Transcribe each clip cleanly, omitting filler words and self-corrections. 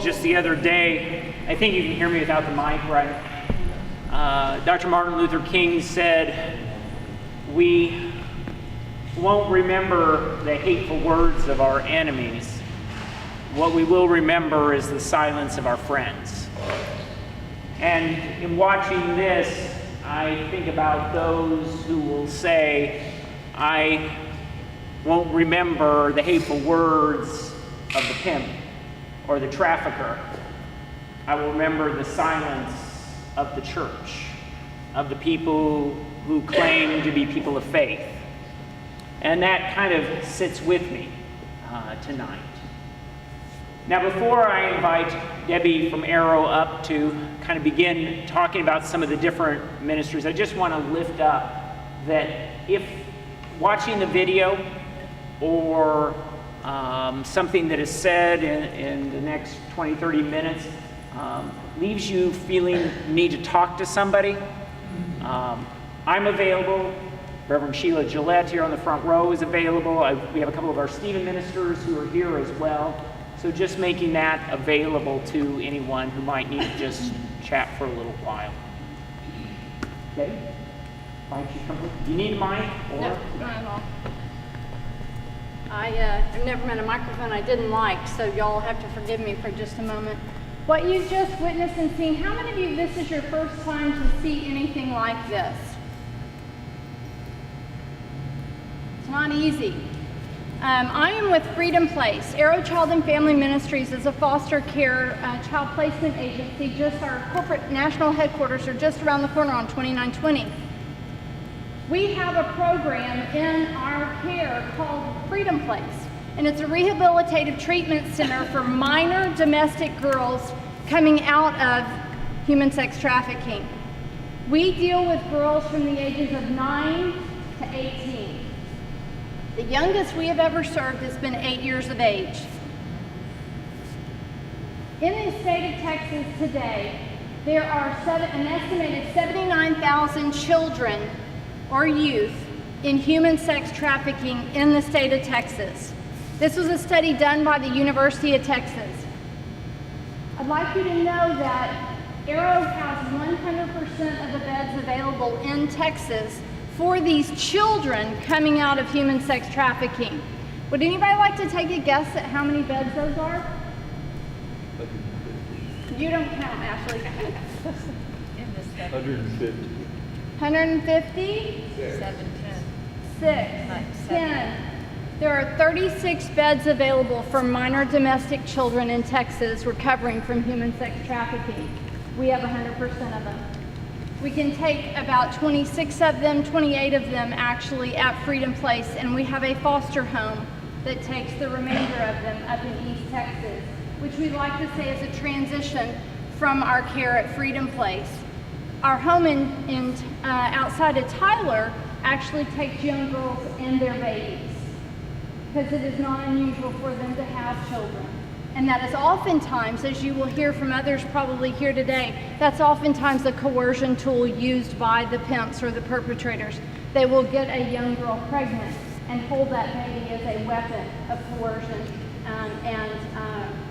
just the other day. I think you can hear me without the mic, right? Dr. Martin Luther King said, "We won't remember the hateful words of our enemies. What we will remember is the silence of our friends." And in watching this, I think about those who will say, "I won't remember the hateful words of the pimp or the trafficker. I will remember the silence of the church, of the people who claim to be people of faith." And that kind of sits with me tonight. Now, before I invite Debi from Arrow up to kind of begin talking about some of the different ministries, I just want to lift up that if watching the video or something that is said in the next 20, 30 minutes leaves you feeling you need to talk to somebody, I'm available. Reverend Sheila Gillette here on the front row is available. We have a couple of our Stephen ministers who are here as well. So just making that available to anyone who might need to just chat for a little while. Okay? Why don't you come? Do you need a mic? Or? No, not at all. I've never met a microphone I didn't like, so y'all have to forgive me for just a moment. What you just witnessed and seen, how many of you, this is your first time to see anything like this? It's not easy. I am with Freedom Place. Arrow Child and Family Ministries is a foster care child placement agency. Just our corporate national headquarters are just around the corner on 2920. We have a program in our care called Freedom Place, and it's a rehabilitative treatment center for minor domestic girls coming out of human sex trafficking. We deal with girls from the ages of 9 to 18. The youngest we have ever served has been 8 years of age. In the state of Texas today, there are an estimated 79,000 children or youth in human sex trafficking in the state of Texas. This was a study done by the University of Texas. I'd like you to know that Arrow has 100% of the beds available in Texas for these children coming out of human sex trafficking. Would anybody like to take a guess at how many beds those are? You don't count, Ashley. 150. 150? 7, 6, 10. There are 36 beds available for minor domestic children in Texas recovering from human sex trafficking. We have 100% of them. We can take about 26 of them, 28 of them actually at Freedom Place, and we have a foster home that takes the remainder of them up in East Texas, which we like to say is a transition from our care at Freedom Place. Our home outside of Tyler actually takes young girls and their babies, because it is not unusual for them to have children. And that is oftentimes, as you will hear from others probably here today, that's oftentimes a coercion tool used by the pimps or the perpetrators. They will get a young girl pregnant and hold that baby as a weapon of coercion and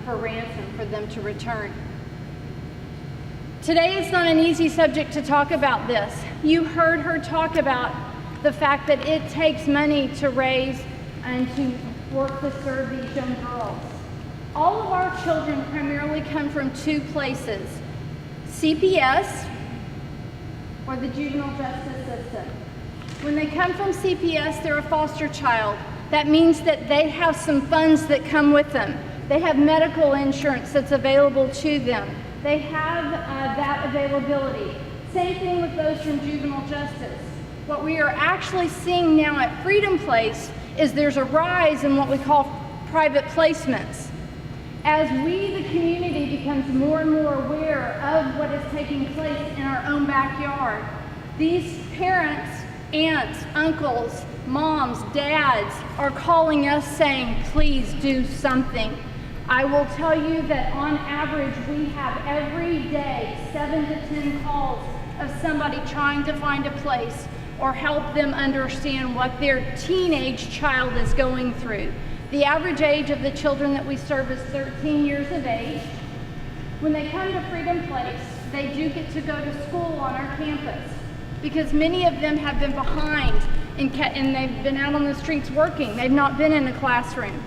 for ransom for them to return. Today it's not an easy subject to talk about this. You heard her talk about the fact that it takes money to raise and to work to serve these young girls. All of our children primarily come from two places: CPS or the juvenile justice system. When they come from CPS, they're a foster child. That means that they have some funds that come with them. They have medical insurance that's available to them. They have that availability. Same thing with those from juvenile justice. What we are actually seeing now at Freedom Place is there's a rise in what we call private placements. As we, the community, becomes more and more aware of what is taking place in our own backyard, these parents, aunts, uncles, moms, dads are calling us saying, please do something. I will tell you that on average, we have every day 7 to 10 calls of somebody trying to find a place or help them understand what their teenage child is going through. The average age of the children that we serve is 13 years of age. When they come to Freedom Place, they do get to go to school on our campus because many of them have been behind and they've been out on the streets working. They've not been in a classroom.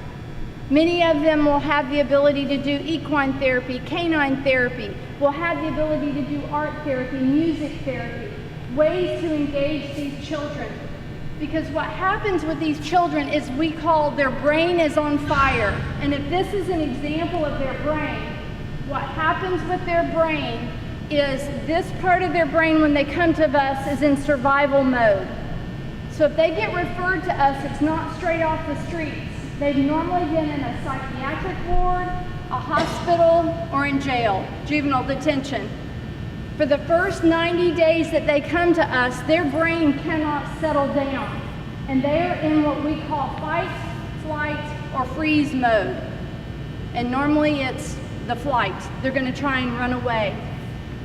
Many of them will have the ability to do equine therapy, canine therapy, will have the ability to do art therapy, music therapy, ways to engage these children. Because what happens with these children is we call their brain is on fire. And if this is an example of their brain, what happens with their brain is this part of their brain when they come to us is in survival mode. So if they get referred to us, it's not straight off the streets. They've normally been in a psychiatric ward, a hospital, or in jail, juvenile detention. For the first 90 days that they come to us, their brain cannot settle down. And they're in what we call fight, flight, or freeze mode. And normally it's the flight. They're going to try and run away.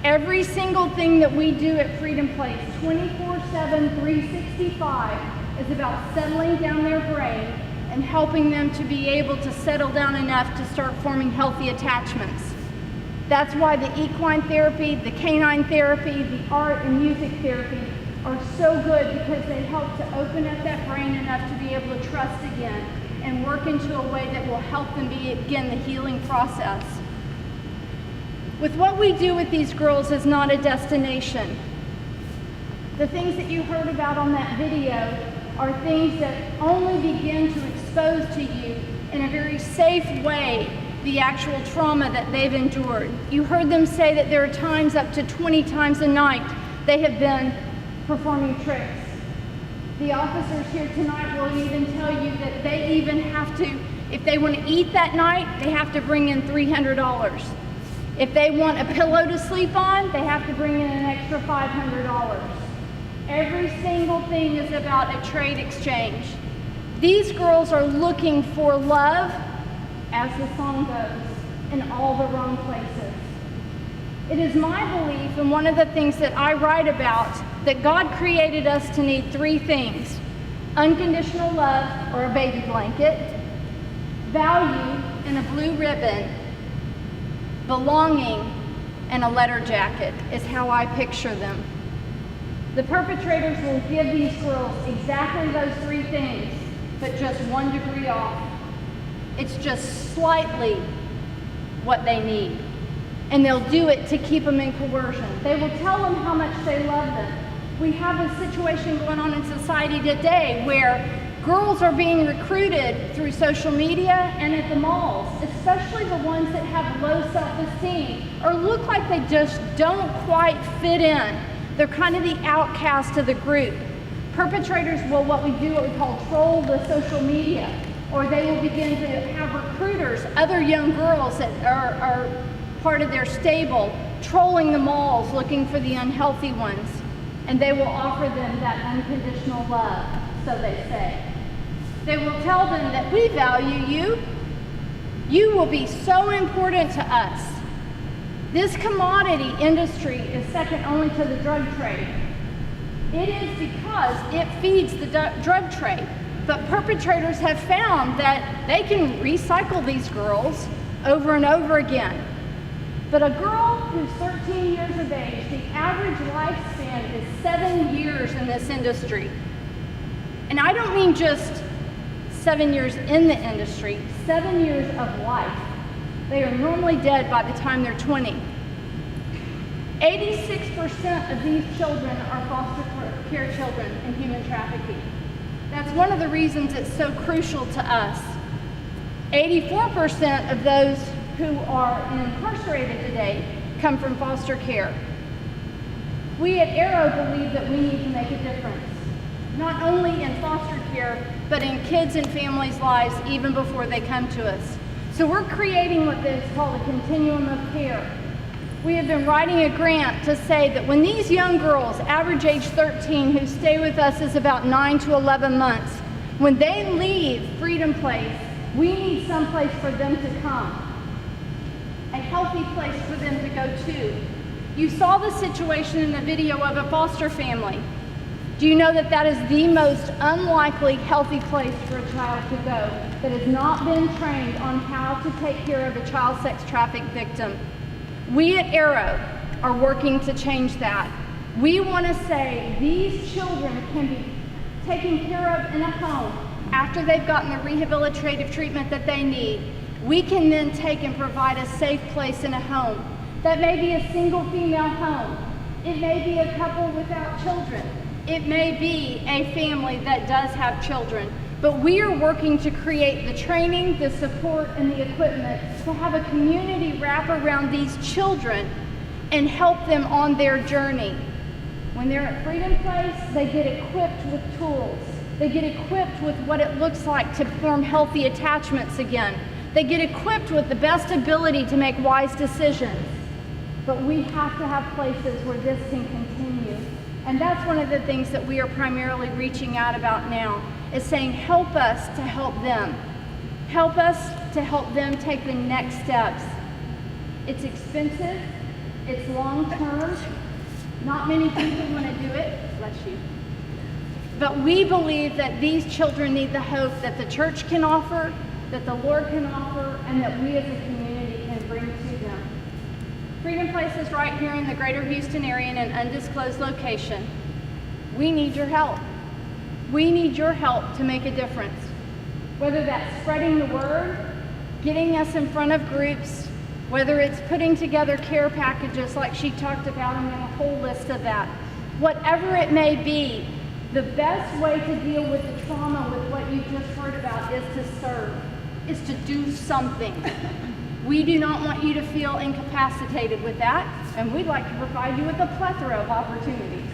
Every single thing that we do at Freedom Place, 24/7, 365, is about settling down their brain and helping them to be able to settle down enough to start forming healthy attachments. That's why the equine therapy, the canine therapy, the art and music therapy are so good, because they help to open up that brain enough to be able to trust again and work into a way that will help them begin the healing process. With what we do with these girls is not a destination. The things that you heard about on that video are things that only begin to expose to you in a very safe way the actual trauma that they've endured. You heard them say that there are times up to 20 times a night they have been performing tricks. The officers here tonight will even tell you that they even have to, if they want to eat that night, they have to bring in $300. If they want a pillow to sleep on, they have to bring in an extra $500. Every single thing is about a trade exchange. These girls are looking for love, as the song goes, in all the wrong places. It is my belief, and one of the things that I write about, that God created us to need three things: unconditional love, or a baby blanket, value, and a blue ribbon, belonging, and a letter jacket is how I picture them. The perpetrators will give these girls exactly those three things, but just 1 degree off. It's just slightly what they need. And they'll do it to keep them in coercion. They will tell them how much they love them. We have a situation going on in society today where girls are being recruited through social media and at the malls, especially the ones that have low self-esteem or look like they just don't quite fit in. They're kind of the outcast of the group. Perpetrators will what we call troll the social media, or they will begin to have recruiters, other young girls that are part of their stable, trolling the malls looking for the unhealthy ones, and they will offer them that unconditional love, so they say. They will tell them that we value you. You will be so important to us. This commodity industry is second only to the drug trade. It is because it feeds the drug trade. But perpetrators have found that they can recycle these girls over and over again. But a girl who's 13 years of age, the average lifespan is 7 years in this industry. And I don't mean just 7 years in the industry, 7 years of life. They are normally dead by the time they're 20. 86% of these children are foster care children in human trafficking. That's one of the reasons it's so crucial to us. 84% of those who are incarcerated today come from foster care. We at Arrow believe that we need to make a difference, not only in foster care, but in kids and families' lives even before they come to us. So we're creating what is called a continuum of care. We have been writing a grant to say that when these young girls, average age 13, who stay with us is about 9 to 11 months, when they leave Freedom Place, we need some place for them to come, a healthy place for them to go to. You saw the situation in the video of a foster family. Do you know that that is the most unlikely healthy place for a child to go that has not been trained on how to take care of a child sex traffic victim? We at Arrow are working to change that. We want to say these children can be taken care of in a home after they've gotten the rehabilitative treatment that they need. We can then take and provide a safe place in a home. That may be a single female home. It may be a couple without children. It may be a family that does have children. But we are working to create the training, the support, and the equipment to have a community wrap around these children and help them on their journey. When they're at Freedom Place, they get equipped with tools. They get equipped with what it looks like to form healthy attachments again. They get equipped with the best ability to make wise decisions. But we have to have places where this can continue. And that's one of the things that we are primarily reaching out about now, is saying help us to help them. Help us to help them take the next steps. It's expensive, it's long-term. Not many people want to do it, bless you. But we believe that these children need the hope that the church can offer, that the Lord can offer, and that we as a community can bring to them. Freedom Place is right here in the greater Houston area in an undisclosed location. We need your help. We need your help to make a difference. Whether that's spreading the word, getting us in front of groups, whether it's putting together care packages like she talked about, and we have a whole list of that. Whatever it may be, the best way to deal with the trauma with what you just heard about is to serve, is to do something. We do not want you to feel incapacitated with that, and we'd like to provide you with a plethora of opportunities.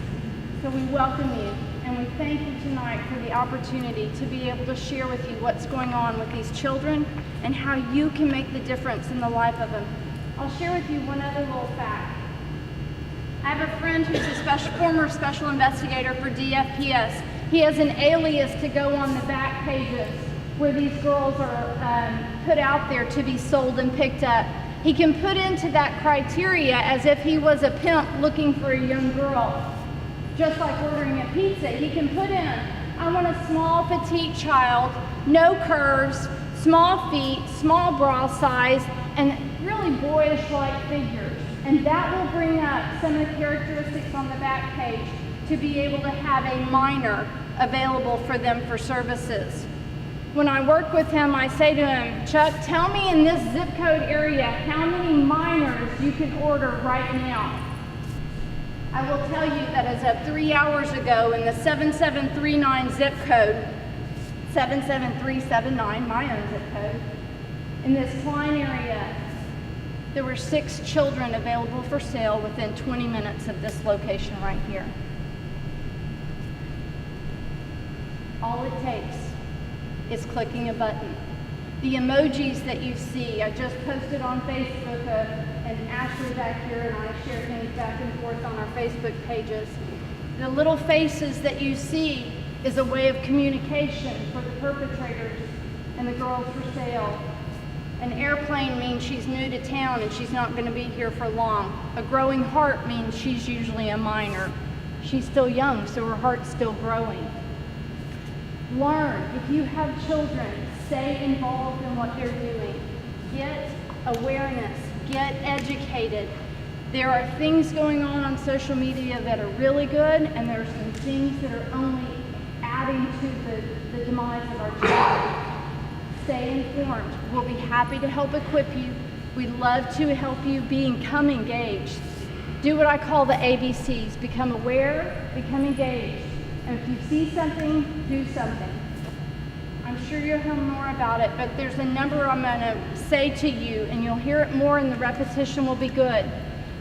So we welcome you, and we thank you tonight for the opportunity to be able to share with you what's going on with these children and how you can make the difference in the life of them. I'll share with you one other little fact. I have a friend who's a former special investigator for DFPS. He has an alias to go on the back pages where these girls are put out there to be sold and picked up. He can put into that criteria as if he was a pimp looking for a young girl. Just like ordering a pizza, he can put in, I want a small petite child, no curves, small feet, small bra size, and really boyish-like figures. And that will bring up some of the characteristics on the back page to be able to have a minor available for them for services. When I work with him, I say to him, Chuck, tell me in this zip code area how many minors you can order right now. I will tell you that as of 3 hours ago in the 7739 zip code, 77379, my own zip code, in this Klein area, there were 6 children available for sale within 20 minutes of this location right here. All it takes is clicking a button. The emojis that you see, I just posted on Facebook, and Ashley back here and I share things back and forth on our Facebook pages. The little faces that you see is a way of communication for the perpetrators and the girls for sale. An airplane means she's new to town and she's not going to be here for long. A growing heart means she's usually a minor. She's still young, so her heart's still growing. Learn. If you have children, stay involved in what they're doing. Get awareness. Get educated. There are things going on social media that are really good, and there are some things that are only adding to the demise of our children. Stay informed. We'll be happy to help equip you. We'd love to help you become engaged. Do what I call the ABCs. Become aware, become engaged. And if you see something, do something. I'm sure you'll hear more about it, but there's a number I'm going to say to you, and you'll hear it more, and the repetition will be good.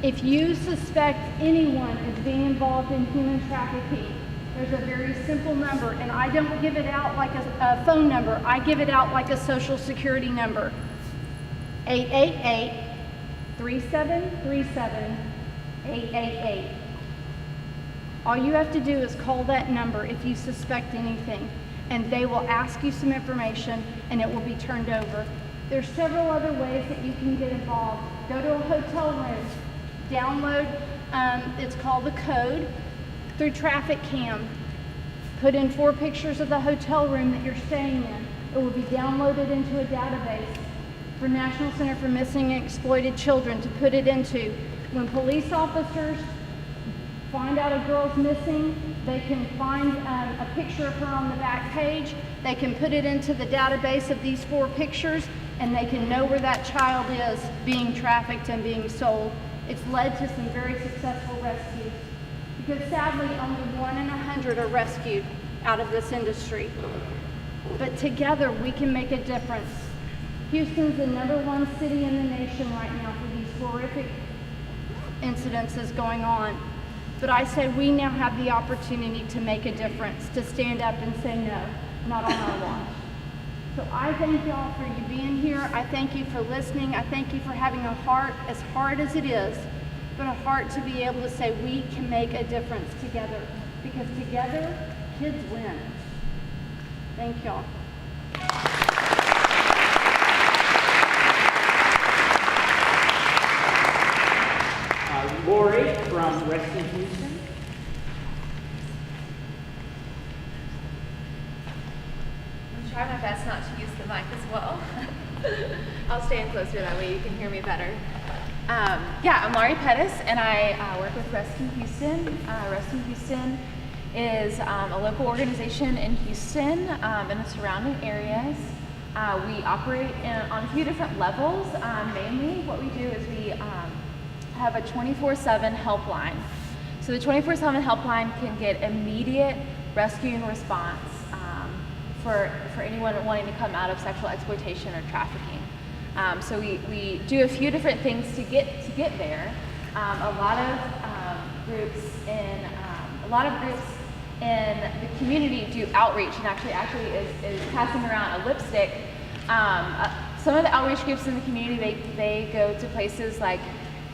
If you suspect anyone is being involved in human trafficking, there's a very simple number, and I don't give it out like a phone number. I give it out like a social security number. 888-3737-888. All you have to do is call that number if you suspect anything, and they will ask you some information, and it will be turned over. There's several other ways that you can get involved. Go to a hotel room, download, it's called the code, through Trafficking. Put in 4 pictures of the hotel room that you're staying in. It will be downloaded into a database. for National Center for Missing and Exploited Children to put it into. When police officers find out a girl's missing, they can find a picture of her on the back page. They can put it into the database of these 4 pictures, and they can know where that child is being trafficked and being sold. It's led to some very successful rescues, because sadly only 1 in 100 are rescued out of this industry. But together we can make a difference. Houston's the #1 city in the nation right now for these horrific incidences going on. But I say we now have the opportunity to make a difference, to stand up and say no, not on our watch. So I thank y'all for you being here. I thank you for listening. I thank you for having a heart, as hard as it is, but a heart to be able to say we can make a difference together. Because together, kids win. Thank y'all. Laurie from Rescue Houston. I'm trying my best not to use the mic as well. I'll stand closer, that way you can hear me better. Yeah, I'm Laurie Pettis, and I work with Rescue Houston. Rescue Houston is a local organization in Houston and the surrounding areas. We operate on a few different levels. Mainly what we do is we have a 24/7 helpline. So the 24/7 helpline can get immediate rescue and response for anyone wanting to come out of sexual exploitation or trafficking. So we do a few different things to get there. A lot of groups in the community do outreach, and actually is passing around a lipstick. Some of the outreach groups in the community, they go to places like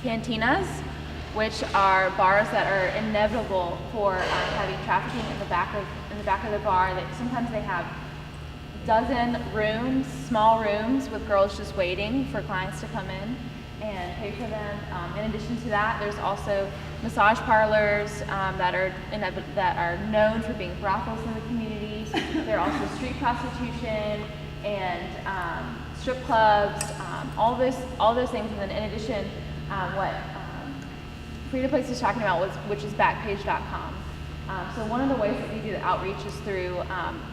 cantinas, which are bars that are inevitable for having trafficking in the back of the bar. That sometimes they have dozen rooms, small rooms with girls just waiting for clients to come in and pay for them. In addition to that, there's also massage parlors that are known for being brothels in the community. There are also street prostitution and strip clubs, all those things. And then in addition, what Frida Place is talking about which is Backpage.com. So one of the ways that we do the outreach is through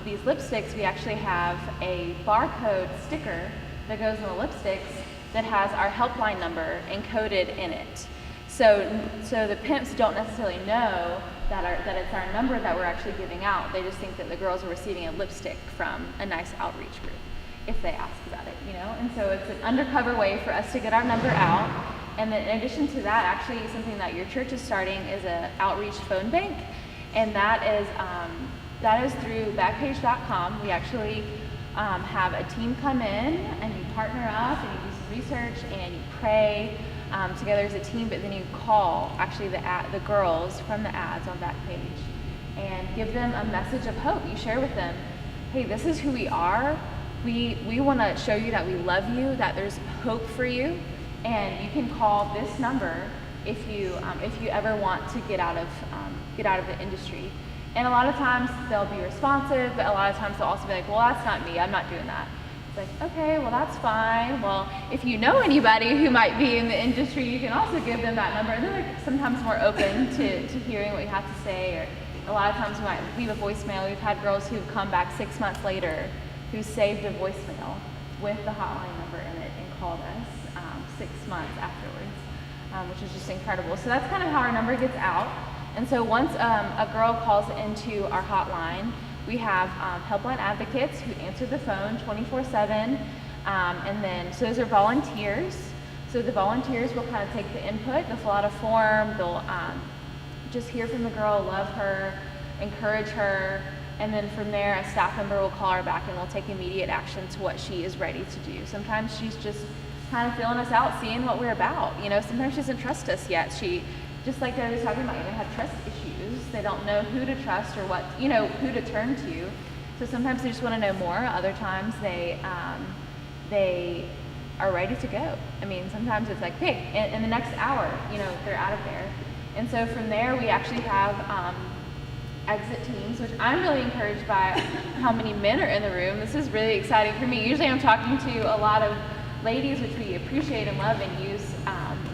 these lipsticks. We actually have a barcode sticker that goes on the lipsticks that has our helpline number encoded in it. So the pimps don't necessarily know that it's our number that we're actually giving out. They just think that the girls are receiving a lipstick from a nice outreach group if they ask about it, you know? And so it's an undercover way for us to get our number out. And then in addition to that, actually something that your church is starting is an outreach phone bank. And that is through Backpage.com. We actually have a team come in, and you partner up and you do some research and you pray together as a team, but then you call actually the girls from the ads on Backpage and give them a message of hope. You share with them, hey, this is who we are. We want to show you that we love you, that there's hope for you, and you can call this number if you ever want to get out of the industry. And a lot of times they'll be responsive, but a lot of times they'll also be like, well, that's not me, I'm not doing that. It's like, okay, well, that's fine. Well, if you know anybody who might be in the industry, you can also give them that number. And they're sometimes more open to hearing what you have to say. Or a lot of times we might leave a voicemail. We've had girls who've come back 6 months later who saved a voicemail with the hotline number in it and called us 6 months afterwards, which is just incredible. So that's kind of how our number gets out. And so once a girl calls into our hotline, we have helpline advocates who answer the phone 24/7, and then so those are volunteers. So the volunteers will kind of take the input, they'll fill out a form, they'll just hear from the girl, love her, encourage her, and then from there a staff member will call her back and will take immediate action to what she is ready to do. Sometimes she's just kind of feeling us out, seeing what we're about. You know, sometimes she doesn't trust us yet. She, just like I was talking about, they have trust issues. They don't know who to trust or what, who to turn to. So sometimes they just want to know more. Other times they are ready to go. I mean, sometimes it's like, hey, in the next hour, they're out of there. And so from there, we actually have exit teams, which I'm really encouraged by how many men are in the room. This is really exciting for me. Usually I'm talking to a lot of ladies, which we appreciate and love and use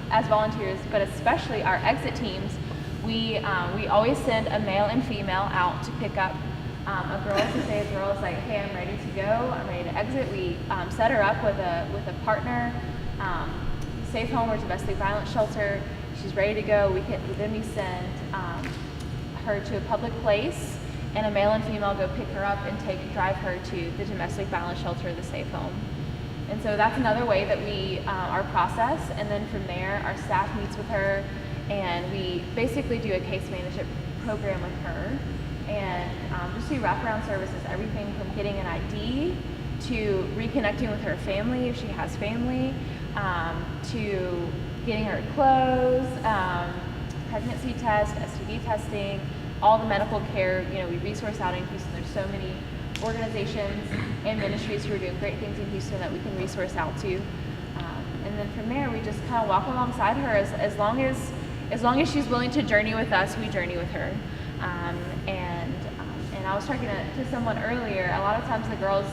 as volunteers, but especially our exit teams, we always send a male and female out to pick up a girl. To say a girl is like, hey, I'm ready to go, I'm ready to exit. We set her up with a partner, safe home or domestic violence shelter. She's ready to go. Then we send her to a public place, and a male and female go pick her up and drive her to the domestic violence shelter, the safe home. And so that's another way that we our process. And then from there, our staff meets with her, and we basically do a case management program with her, and just do wraparound services, everything from getting an ID to reconnecting with her family if she has family, to getting her clothes, pregnancy test, STD testing, all the medical care. You know, we resource out in Houston. There's so many organizations and ministries who are doing great things in Houston that we can resource out to. And then from there, we just kind of walk alongside her as long as she's willing to journey with us, we journey with her. And I was talking to someone earlier, a lot of times the girls,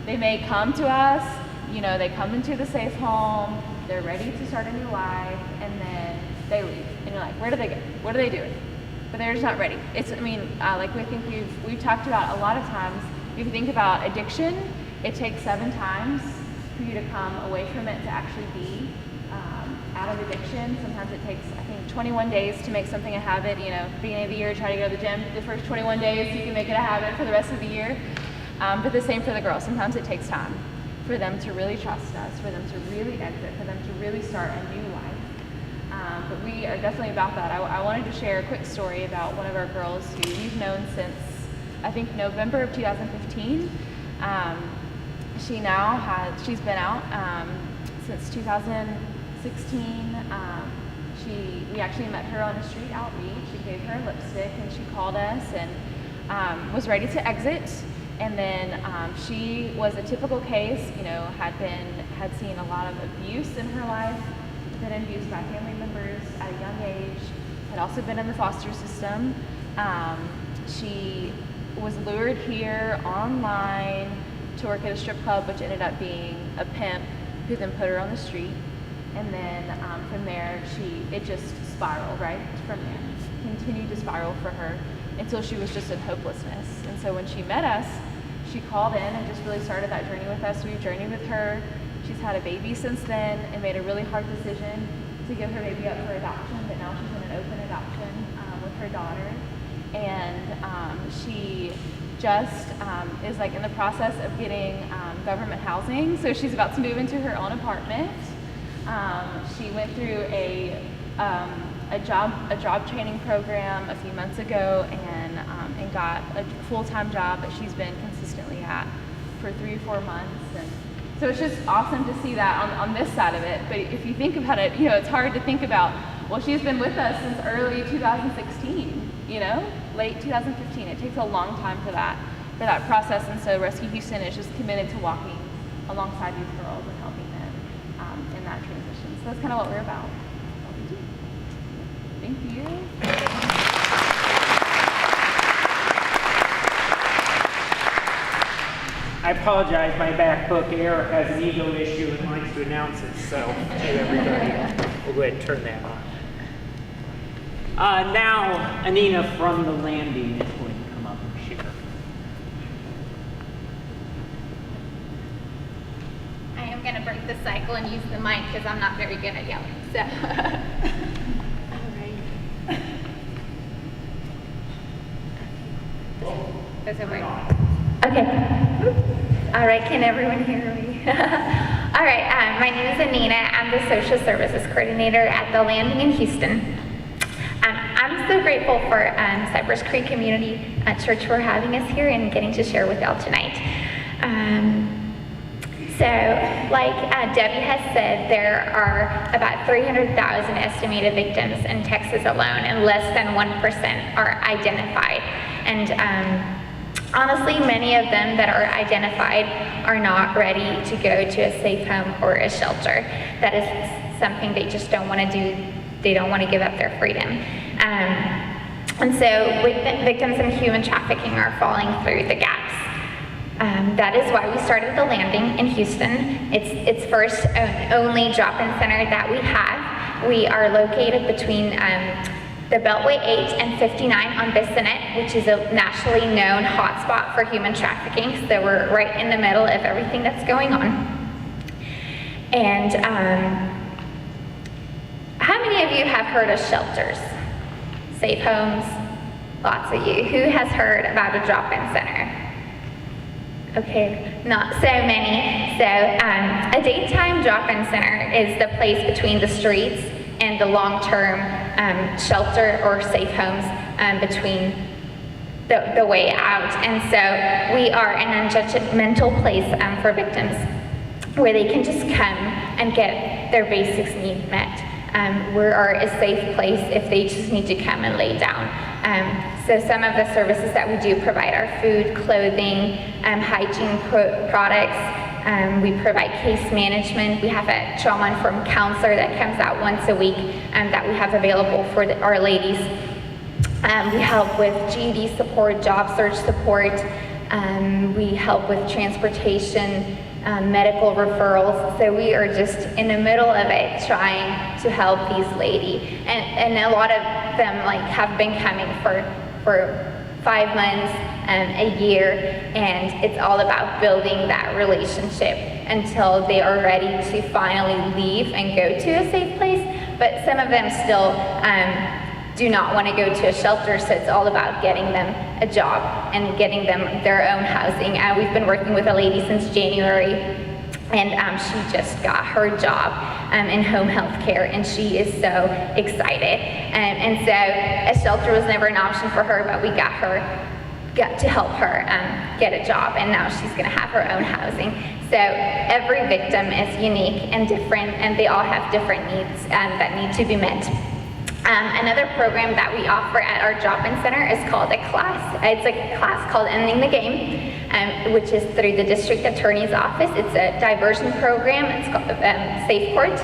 they may come to us, you know, they come into the safe home, they're ready to start a new life, and then they leave. And you're like, where do they go? What are they doing? But they're just not ready. Like we think we've talked about a lot of times, if you think about addiction, it takes 7 times for you to come away from it to actually be out of addiction. Sometimes it takes, I think, 21 days to make something a habit. You know, beginning of the year, try to go to the gym. The first 21 days, you can make it a habit for the rest of the year. But the same for the girls. Sometimes it takes time for them to really trust us, for them to really exit, for them to really start a new life. But we are definitely about that. I wanted to share a quick story about one of our girls who we've known since, I think, November of 2015. She's been out since 2016. We actually met her on a street outreach. We gave her a lipstick, and she called us and was ready to exit. And then she was a typical case, you know, had seen a lot of abuse in her life, been abused by family members at a young age, had also been in the foster system. She was lured here online to work at a strip club, which ended up being a pimp who then put her on the street. And then from there, it just spiraled, right? From there, continued to spiral for her until she was just in hopelessness. And so when she met us, she called in and just really started that journey with us. We've journeyed with her. She's had a baby since then and made a really hard decision to give her baby up for adoption, but now she's in an open adoption with her daughter. And she just is like in the process of getting government housing. So she's about to move into her own apartment. She went through a job training program a few months ago and got a full-time job that she's been consistently at for 3 or 4 months. And so it's just awesome to see that on this side of it. But if you think about it, you know, it's hard to think about, well, she's been with us since early 2016, you know, late 2015. It takes a long time for that process. And so Rescue Houston is just committed to walking alongside these girls and helping them in that transition. So that's kind of what we're about. Thank you. I apologize, my MacBook Air has an ego issue and likes to announce it, so to everybody, we'll go ahead and turn that on. Now, Anina from the landing is going to come up and share. I am going to break the cycle and use the mic because I'm not very good at yelling. So, all right. Does it work? Okay. All right, can everyone hear me? All right, my name is Anina. I'm the Social Services Coordinator at the Landing in Houston. I'm so grateful for Cypress Creek Community Church for having us here and getting to share with y'all tonight. So, like Debbie has said, there are about 300,000 estimated victims in Texas alone, and less than 1% are identified. And honestly, many of them that are identified are not ready to go to a safe home or a shelter. That is something they just don't want to do. They don't want to give up their freedom. And so victims in human trafficking are falling through the gaps. That is why we started the Landing in Houston. It's first and only drop-in center that we have. We are located between the Beltway 8 and 59 on Bissonnet, which is a nationally known hotspot for human trafficking. So we're right in the middle of everything that's going on. And how many of you have heard of shelters? Safe homes? Lots of you. Who has heard about a drop-in center? Okay, not so many. So a daytime drop-in center is the place between the streets and the long-term shelter or safe homes between the way out. And so we are an unjudgmental place for victims where they can just come and get their basics needs met. We are a safe place if they just need to come and lay down. So some of the services that we do provide are food, clothing, hygiene products. We provide case management. We have a trauma-informed counselor that comes out once a week that we have available for our ladies. We help with GED support, job search support. We help with transportation, medical referrals. So we are just in the middle of it trying to help these ladies. And a lot of them have been coming for 5 months, a year, and it's all about building that relationship until they are ready to finally leave and go to a safe place. But some of them still do not want to go to a shelter, so it's all about getting them a job and getting them their own housing. We've been working with a lady since January, and she just got her job in home health care, and she is so excited. And so a shelter was never an option for her, but we got to help her get a job, and now she's going to have her own housing. So every victim is unique and different, and they all have different needs that need to be met. Another program that we offer at our drop-in center is called a class. It's a class called Ending the Game, which is through the district attorney's office. It's a diversion program. It's called Safe Court.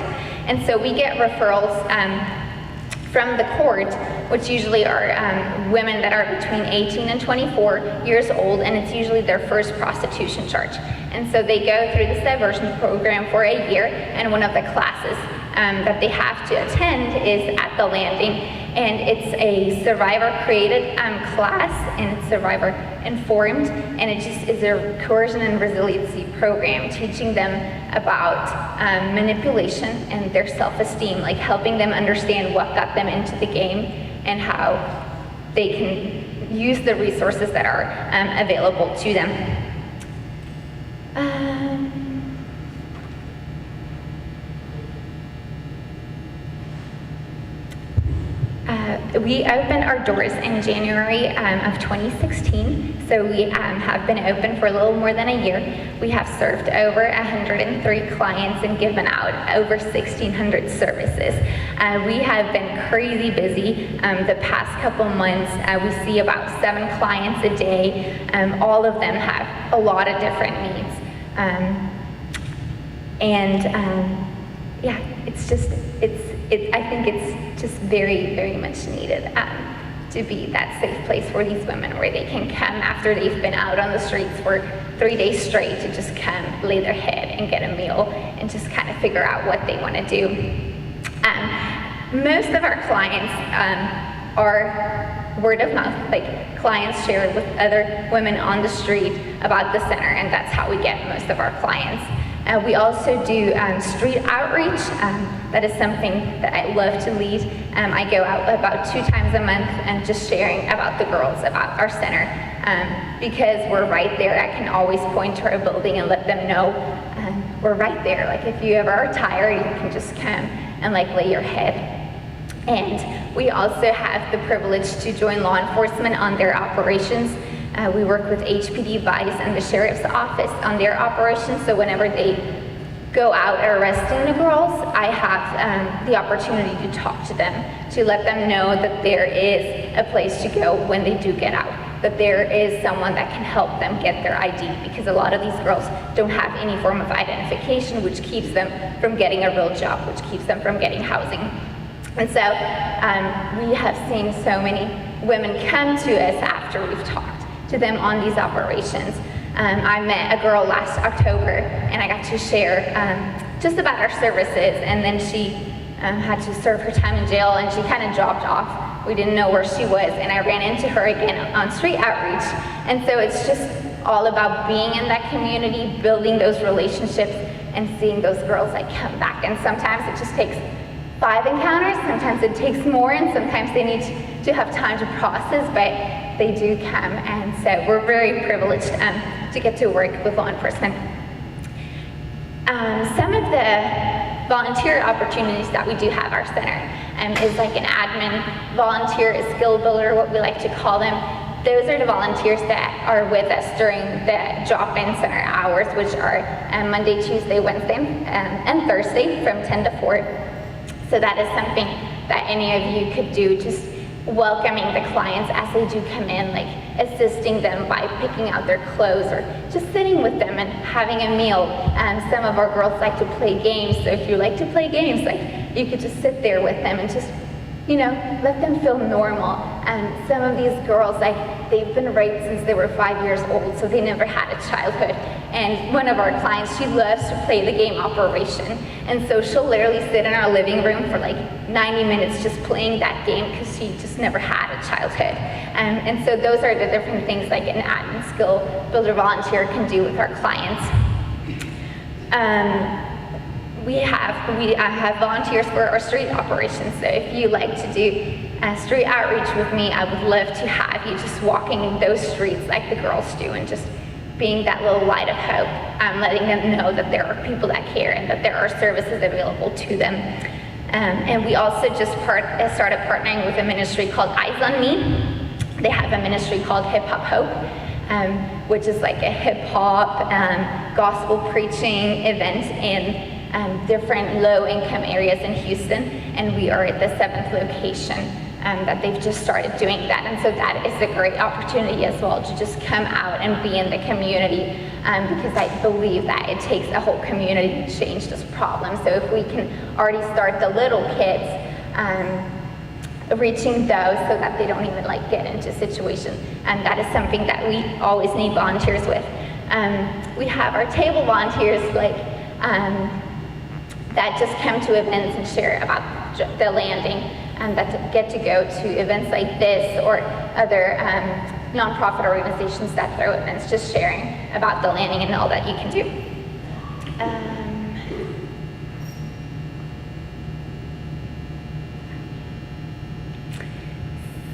And so we get referrals from the court, which usually are women that are between 18 and 24 years old, and it's usually their first prostitution charge. And so they go through this diversion program for a year, and one of the classes that they have to attend is at the Landing, and it's a survivor-created class, and it's survivor-informed, and it just is a coercion and resiliency program teaching them about manipulation and their self-esteem, like helping them understand what got them into the game and how they can use the resources that are available to them. We opened our doors in January of 2016, so we have been open for a little more than a year. We have served over 103 clients and given out over 1,600 services. We have been crazy busy the past couple months. We see about 7 clients a day. All of them have a lot of different needs. Yeah, I think it's just very, very much needed to be that safe place for these women where they can come after they've been out on the streets for 3 days straight to just come, lay their head and get a meal and just kind of figure out what they want to do. Most of our clients are word of mouth, like clients share with other women on the street about the center, and that's how we get most of our clients. We also do street outreach. That is something that I love to lead. I go out about 2 times a month and just sharing about the girls, about our center, because we're right there. I can always point to our building and let them know we're right there. Like if you ever are tired, you can just come and lay your head. And we also have the privilege to join law enforcement on their operations. We work with HPD, Vice, and the Sheriff's Office on their operations, so whenever they go out arresting the girls, I have the opportunity to talk to them, to let them know that there is a place to go when they do get out, that there is someone that can help them get their ID, because a lot of these girls don't have any form of identification, which keeps them from getting a real job, which keeps them from getting housing. And so we have seen so many women come to us after we've talked to them on these operations. I met a girl last October, and I got to share just about our services, and then she had to serve her time in jail, and she kind of dropped off. We didn't know where she was, and I ran into her again on street outreach. And so it's just all about being in that community, building those relationships, and seeing those girls like come back. And sometimes it just takes 5 encounters, sometimes it takes more, and sometimes they need to have time to process, but they do come. And so we're very privileged to get to work with law enforcement. Some of the volunteer opportunities that we do have our center is like an admin volunteer, a skill builder, what we like to call them. Those are the volunteers that are with us during the drop-in center hours, which are Monday, Tuesday, Wednesday, and Thursday from 10 to 4. So that is something that any of you could do, just welcoming the clients as they do come in, like assisting them by picking out their clothes or just sitting with them and having a meal. Some of our girls like to play games, so if you like to play games, like you could just sit there with them and just, you know, let them feel normal. And some of these girls, like, they've been raped since they were 5 years old, so they never had a childhood. And one of our clients, she loves to play the game Operation. And so she'll literally sit in our living room for like 90 minutes just playing that game because she just never had a childhood. And so those are the different things like an admin skill builder volunteer can do with our clients. We have volunteers for our street operations. So if you like to do street outreach with me, I would love to have you just walking in those streets like the girls do and just being that little light of hope, letting them know that there are people that care and that there are services available to them. And we also just started partnering with a ministry called Eyes on Me. They have a ministry called Hip Hop Hope, which is like a hip hop gospel preaching event in different low-income areas in Houston, and we are at the 7th location that they've just started doing that. And so that is a great opportunity as well to just come out and be in the community, because I believe that it takes a whole community to change this problem. So if we can already start the little kids reaching those so that they don't even like get into situations, and that is something that we always need volunteers with. We have our table volunteers like that just come to events and share about the landing, and that get to go to events like this or other nonprofit organizations that throw events, just sharing about the landing and all that you can do.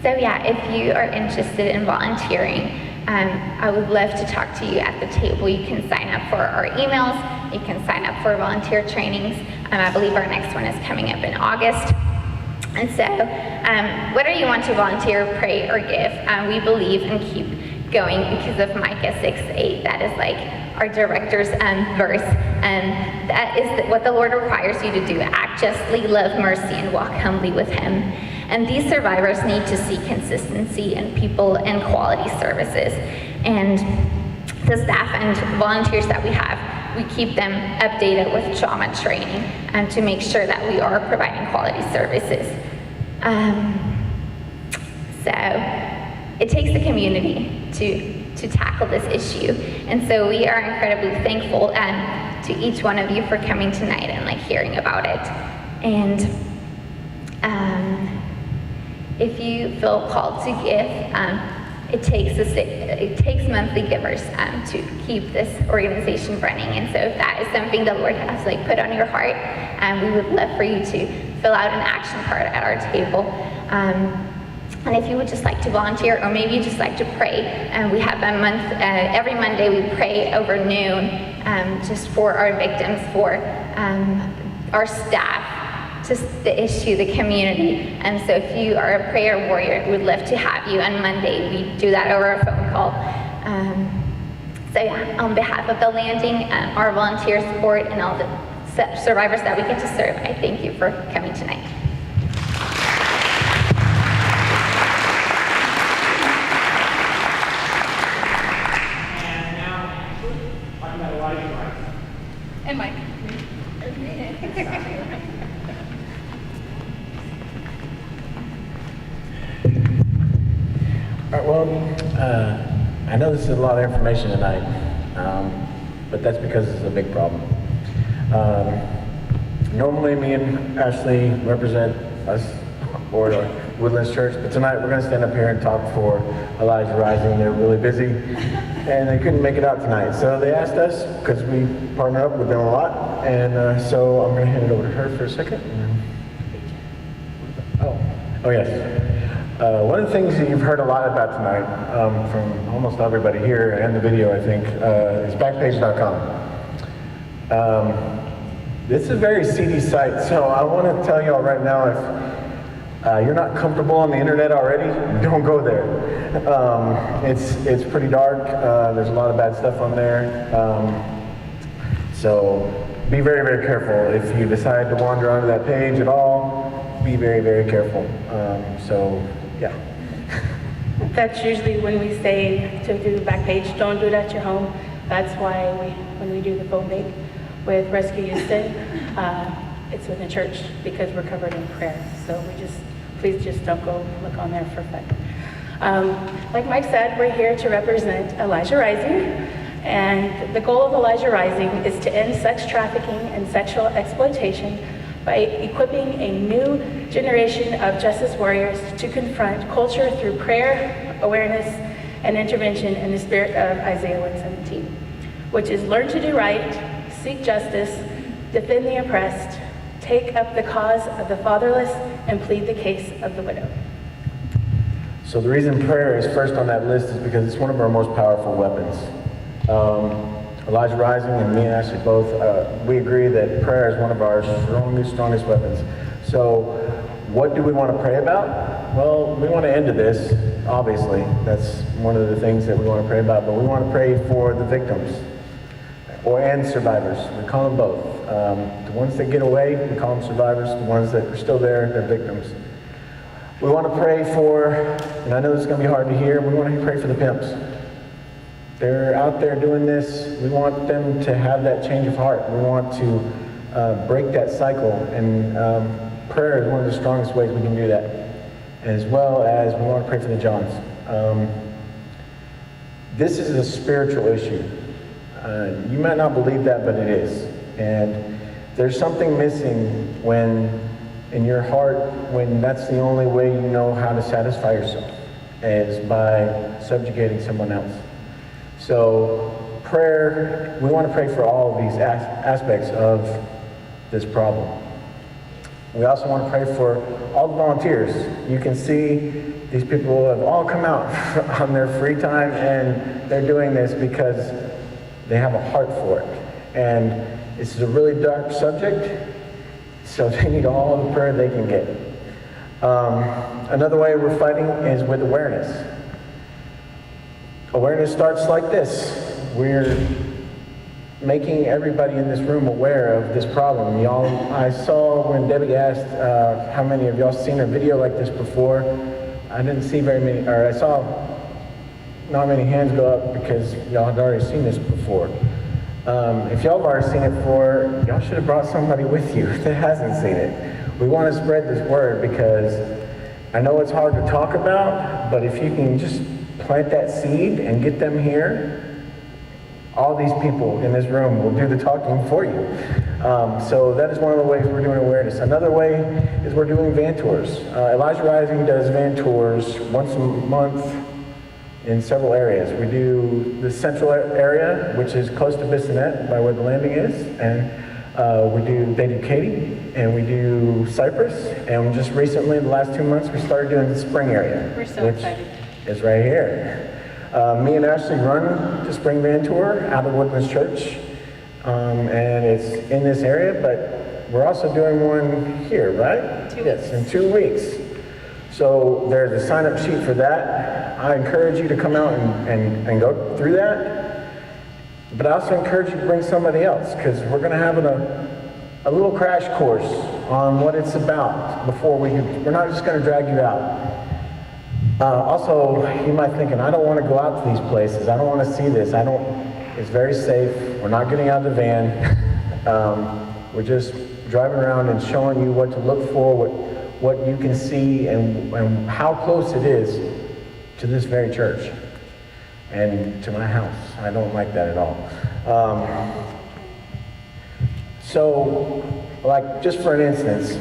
So yeah, if you are interested in volunteering, I would love to talk to you at the table. You can sign up for our emails. You can sign up for volunteer trainings. I believe our next one is coming up in August. And so, whether you want to volunteer, pray, or give, we believe and keep going because of Micah 6:8. That is like our director's verse. And that is what the Lord requires you to do. Act justly, love mercy, and walk humbly with Him. And these survivors need to see consistency in people and quality services. And the staff and volunteers that we have, we keep them updated with trauma training to make sure that we are providing quality services. So it takes the community to tackle this issue. And so we are incredibly thankful to each one of you for coming tonight and like hearing about it. And if you feel called to give, it takes monthly givers to keep this organization running. And so if that is something the Lord has like put on your heart, we would love for you to fill out an action card at our table. And if you would just like to volunteer, or maybe you just like to pray, we have a month, every Monday we pray over noon, just for our victims, for our staff, just the issue, the community. And so if you are a prayer warrior, we'd love to have you on Monday. We do that over a phone call. So yeah, on behalf of the landing, our volunteer support, and all the survivors that we get to serve, I thank you for coming tonight. And now, talking about LLIFE. And Mike. All right, well, I know this is a lot of information tonight, But that's because it's a big problem. Normally me and Ashley represent us or Woodlands Church, but tonight we're going to stand up here and talk for Elijah Rising. They're really busy and they couldn't make it out tonight. So they asked us, because we partner up with them a lot, and so I'm going to hand it over to her for a second. Oh yes. One of the things that you've heard a lot about tonight from almost everybody here and the video, I think, is Backpage.com. This is a very seedy site, so I want to tell y'all right now, if you're not comfortable on the internet already, don't go there. It's pretty dark. There's a lot of bad stuff on there. So be very, very careful. If you decide to wander onto that page at all, be very, very careful. So, yeah. That's usually when we say to do the back page, don't do it at your home. That's why when we do the phone bank with Rescue Houston, it's in the church because we're covered in prayer. So please just don't go look on there for fun. Like Mike said, we're here to represent Elijah Rising. And the goal of Elijah Rising is to end sex trafficking and sexual exploitation by equipping a new generation of justice warriors to confront culture through prayer, awareness, and intervention in the spirit of Isaiah 117, which is learn to do right, seek justice, defend the oppressed, take up the cause of the fatherless, and plead the case of the widow. So the reason prayer is first on that list is because it's one of our most powerful weapons. Elijah Rising and me and Ashley both, we agree that prayer is one of our strongest weapons. So what do we want to pray about? Well, we want to end to this, obviously. That's one of the things that we want to pray about, but we want to pray for the victims and survivors. We call them both. The ones that get away, we call them survivors. The ones that are still there, they're victims. We want to pray for, and I know this is going to be hard to hear, we want to pray for the pimps. They're out there doing this. We want them to have that change of heart. We want to break that cycle, and prayer is one of the strongest ways we can do that, as well as we want to pray for the Johns. This is a spiritual issue. You might not believe that, but it is. And there's something missing when, in your heart, when that's the only way you know how to satisfy yourself, is by subjugating someone else. So prayer, we want to pray for all of these aspects of this problem. We also want to pray for all the volunteers. You can see these people have all come out on their free time, and they're doing this because they have a heart for it. And this is a really dark subject, so they need all the prayer they can get. Another way we're fighting is with awareness. Awareness starts like this. We're making everybody in this room aware of this problem. Y'all, I saw when Debbie asked how many of y'all seen a video like this before. I didn't see very many, or I saw not many hands go up because y'all had already seen this before. If y'all have already seen it before, y'all should have brought somebody with you that hasn't seen it. We want to spread this word because I know it's hard to talk about, but if you can just plant that seed and get them here, all these people in this room will do the talking for you. So that is one of the ways we're doing awareness. Another way is we're doing van tours. Elijah Rising does van tours once a month in several areas. We do the central area, which is close to Bissonnet, by where the landing is, and they do Katy, and we do Cypress, and just recently, the last 2 months, we started doing the spring area. We're so excited. Is right here. Me and Ashley run the spring van tour out of Woodlands Church, and it's in this area, but we're also doing one here, right? 2 weeks. Yes, in 2 weeks. So there's a sign-up sheet for that. I encourage you to come out and go through that, but I also encourage you to bring somebody else, because we're going to have a little crash course on what it's about before we're not just going to drag you out. Also, you might be thinking, I don't want to go out to these places. I don't want to see this. It's very safe. We're not getting out of the van. We're just driving around and showing you what to look for, what you can see, and how close it is to this very church. and to my house. I don't like that at all. So, like, just for an instance,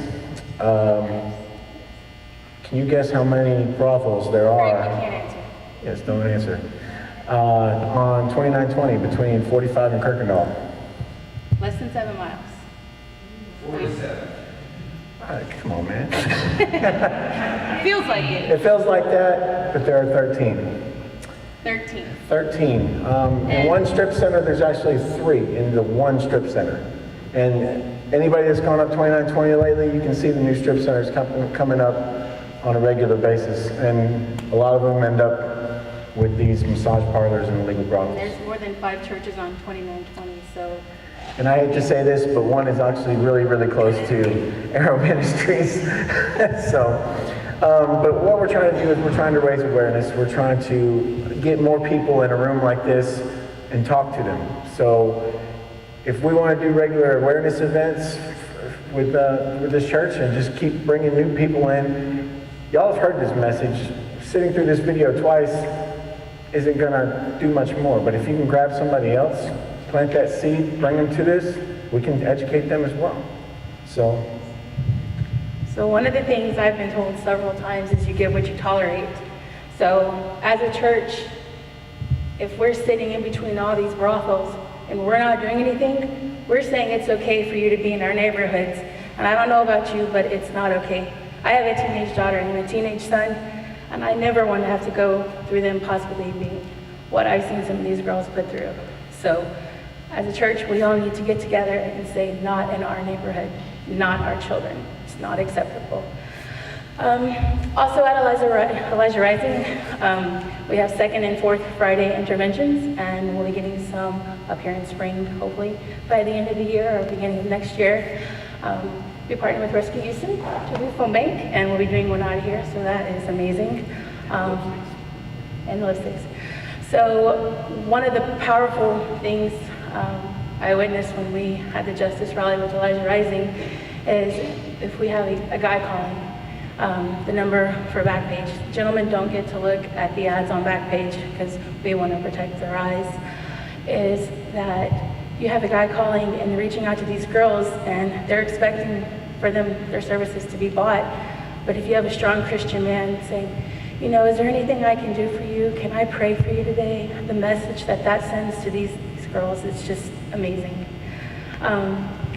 can you guess how many brothels there Frank, are? you can't answer. Yes, don't answer. On 2920 between 45 and Kirkendall. Less than 7 miles. 47. Come on, man. Feels like it. It feels like that, but there are 13. 13. 13. In one strip center, there's actually 3 in the one strip center. And anybody that's gone up 2920 lately, you can see the new strip centers coming up on a regular basis. And a lot of them end up with these massage parlors and illegal brothels. There's more than 5 churches on 2920, so. And I hate to say this, but one is actually really, really close to Arrow Ministries. So, but what we're trying to do is we're trying to raise awareness. We're trying to get more people in a room like this and talk to them. So if we want to do regular awareness events with this church and just keep bringing new people in, y'all have heard this message. Sitting through this video twice isn't going to do much more. But if you can grab somebody else, plant that seed, bring them to this, we can educate them as well. So one of the things I've been told several times is you give what you tolerate. So as a church, if we're sitting in between all these brothels and we're not doing anything, we're saying it's okay for you to be in our neighborhoods. And I don't know about you, but it's not okay. I have a teenage daughter and a teenage son, and I never want to have to go through them possibly being what I've seen some of these girls put through. So as a church, we all need to get together and say, not in our neighborhood, not our children. It's not acceptable. Also at Elijah Rising, we have 2nd and 4th Friday interventions, and we'll be getting some up here in spring, hopefully, by the end of the year or beginning of next year. We partner with Rescue Houston to do phone bank, and we'll be doing one out of here, so that is amazing. And lipsticks. So one of the powerful things I witnessed when we had the Justice Rally with Elijah Rising is if we have a guy calling, the number for Backpage. Gentlemen don't get to look at the ads on Backpage because we want to protect their eyes, is that you have a guy calling and reaching out to these girls and they're expecting for their services to be bought. But if you have a strong Christian man saying, you know, is there anything I can do for you? Can I pray for you today? The message that sends to these girls is just amazing.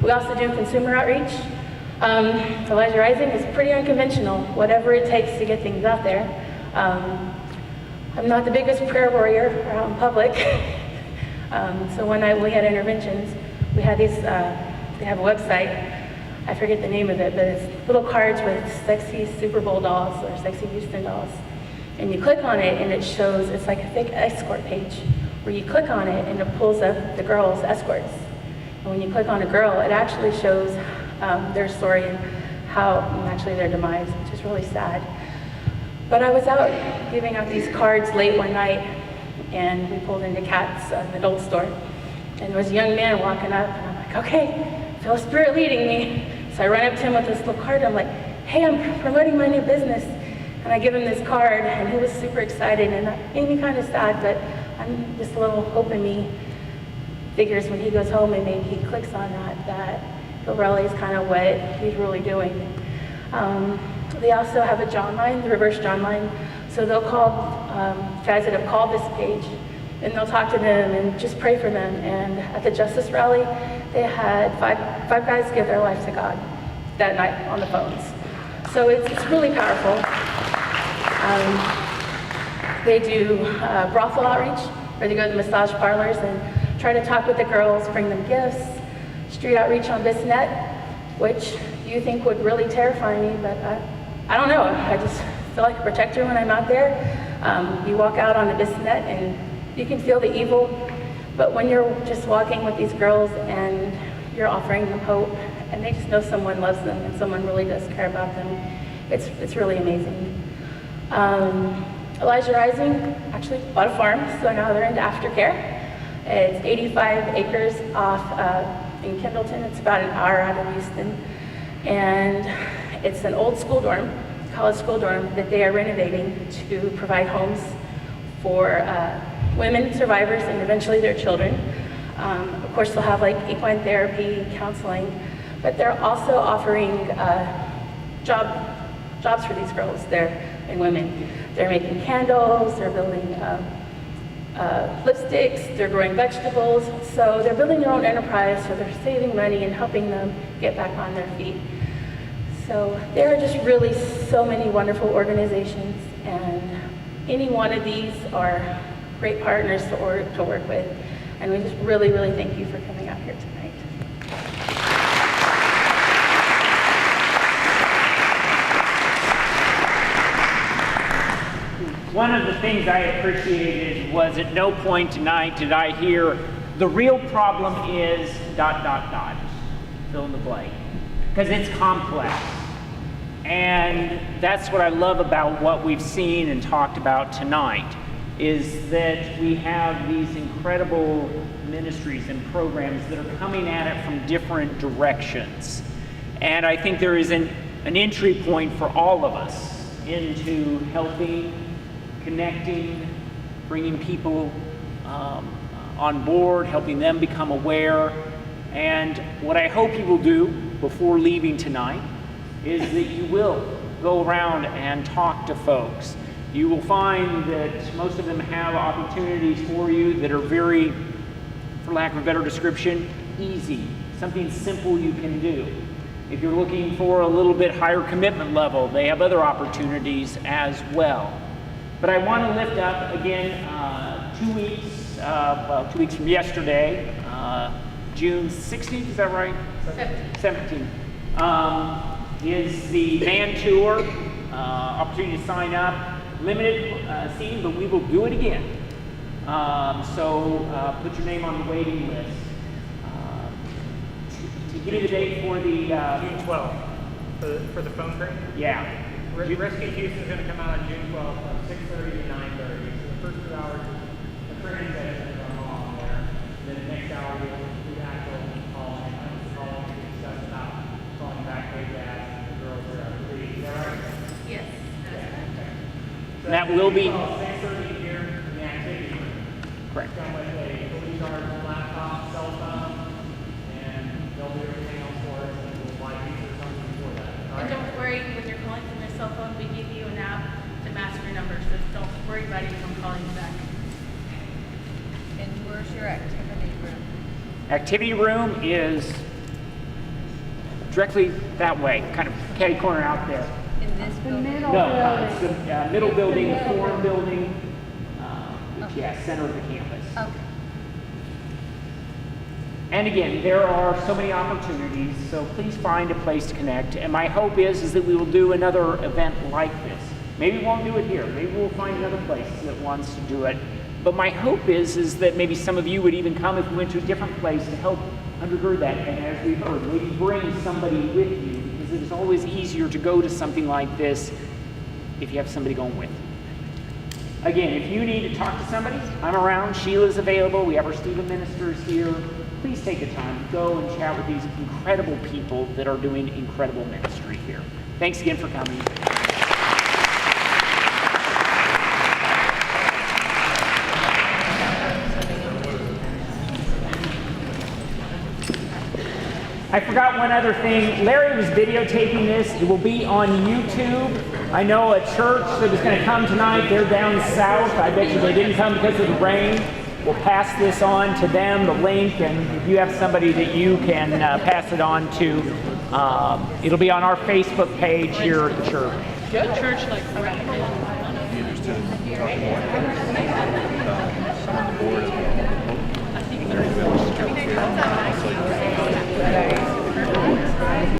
We also do consumer outreach. Elijah Rising is pretty unconventional, whatever it takes to get things out there. I'm not the biggest prayer warrior out in public. So when we had interventions, we had these, they have a website, I forget the name of it, but it's little cards with sexy Super Bowl dolls or sexy Houston dolls. And you click on it and it shows, it's like a fake escort page, where you click on it and it pulls up the girls' escorts. And when you click on a girl, it actually shows their story and actually their demise, which is really sad. But I was out giving out these cards late one night, and we pulled into Kat's adult store, and there was a young man walking up, and I'm like, okay, feel the Spirit leading me. So I run up to him with this little card, and I'm like, hey, I'm promoting my new business. And I give him this card, and he was super excited, and that made me kind of sad, but I'm just a little hope in me figures when he goes home and maybe he clicks on that he'll realize kind of what he's really doing. They also have a John line, the reverse John line. So they'll call guys that have called this page, and they'll talk to them and just pray for them. And at the Justice Rally, they had five guys give their life to God that night on the phones. So it's really powerful. They do brothel outreach, where they go to the massage parlors and try to talk with the girls, bring them gifts. Street outreach on Bissnet, which you think would really terrify me, but I don't know. I just feel like a protector when I'm out there. You walk out on the Bissnet and you can feel the evil, but when you're just walking with these girls and you're offering them hope, and they just know someone loves them and someone really does care about them, it's really amazing. Elijah Rising actually bought a farm, so now they're into aftercare. It's 85 acres off in Kendleton. It's about an hour out of Houston. And it's an old school dorm, college school dorm, that they are renovating to provide homes for women survivors and eventually their children. Of course, they'll have like equine therapy, counseling, but they're also offering jobs for these girls and women. They're making candles, they're building lipsticks, they're growing vegetables. So they're building their own enterprise, so they're saving money and helping them get back on their feet. So there are just really so many wonderful organizations, and any one of these are great partners to work with. And we just really, really thank you for coming out here tonight. One of the things I appreciated was at no point tonight did I hear the real problem is ... fill in the blank, because it's complex. And that's what I love about what we've seen and talked about tonight, is that we have these incredible ministries and programs that are coming at it from different directions. And I think there is an entry point for all of us into helping, connecting, bringing people on board, helping them become aware. And what I hope you will do before leaving tonight is that you will go around and talk to folks. You will find that most of them have opportunities for you that are very, for lack of a better description, easy, something simple you can do. If you're looking for a little bit higher commitment level, they have other opportunities as well. But I want to lift up again 2 weeks from yesterday, June 16th, is that right? 17th. Is the van tour, opportunity to sign up. Limited seating, but we will do it again. So put your name on the waiting list. To give you the date for the... June 12th, for the phone training? Yeah. Rescue Houston is going to come out on June 12th from 6:30 to 9:30. So the first 2 hours, the training session is going on there. Then the next hour, we'll do actual calling to discuss about calling back pay gas, the girls are out of leave. Is that right? Yes. So that will be... 6:30 here in the activity room. Correct. Come with a fully charged laptop, cell phone, and they'll do everything else for us, and we'll buy pizza or something for that. All And right? don't worry, when you're calling from your cell phone, we give you an app to mask your number, so don't worry about anyone calling you back. And where's your activity room? Activity room is directly that way, kind of catty corner out there. In this building? No, it's the middle building, the forum building, center of the campus. Okay. And again, there are so many opportunities, so please find a place to connect. And my hope is that we will do another event like this. Maybe we won't do it here. Maybe we'll find another place that wants to do it. But my hope is that maybe some of you would even come if we went to a different place to help undergird that. And as we've heard, maybe bring somebody with you, because it is always easier to go to something like this if you have somebody going with you. Again, if you need to talk to somebody, I'm around. Sheila's available. We have our student ministers here. Please take the time to go and chat with these incredible people that are doing incredible ministry here. Thanks again for coming. I forgot one other thing. Larry was videotaping this. It will be on YouTube. I know a church that was going to come tonight. They're down south. I bet you they didn't come because of the rain. We'll pass this on to them, the link, and if you have somebody that you can pass it on to, it'll be on our Facebook page here at the church. Church like